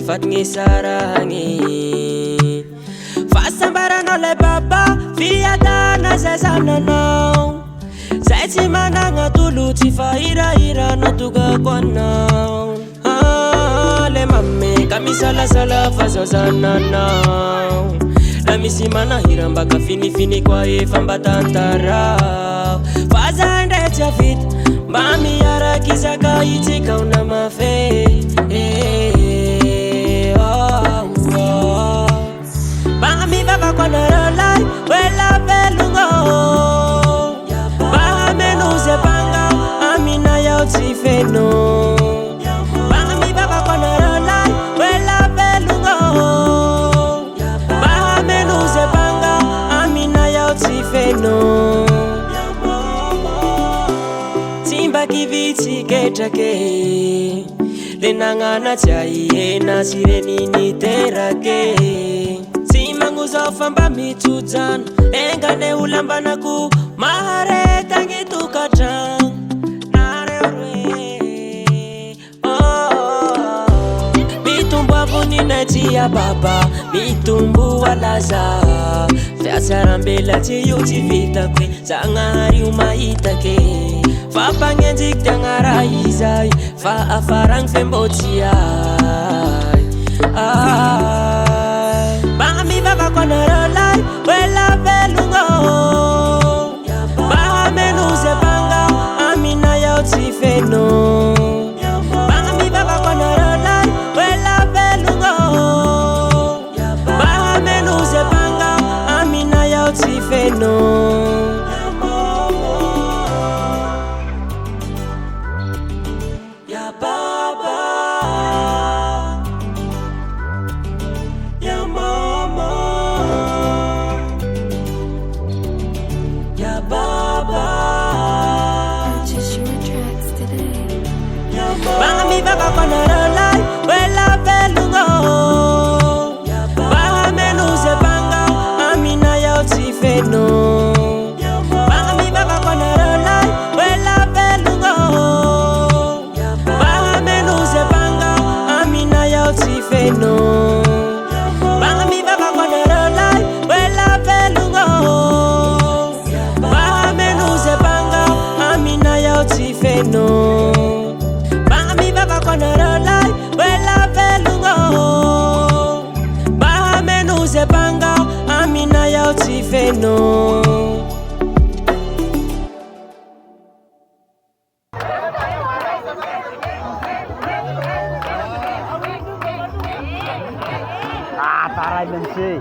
fatny saragny fahasambaranao le baba fiadana zay zananao zay tsy managna tolo tsy fahirahirana tokako anao le mame ka misalasala fa zao zananao la misy manahira mbaka finifiny koa efa mba tantarao fa zay ndray tsy avita mba miaraky zaka itsikao na mafe mba mivavako anaralay wela velogno mba menuze panga amina yao tsy feno mba mivavako anaralay wela velogno mba menuze panga amina yao tsy feno Simba kivitsi ketrake le nagnana tsy ahihena sireniny terake tsy magnozo famba mitsojano engane olambanako maharetagny tokatrano nareo roe mitombo avonina tsia baba mitombo alaza fiatsarambela tsy io tsy vitako zagnahary io mahitake fa pagnenjiky tiagnara izay fa afaragny fembotsy ay mba mivavako anaralay wela velogno mba menuze panga amina yao tsy feno mba mivavako anaralay wela velogno mba menuze panga amina yao tsy feno No. Taray lang siya.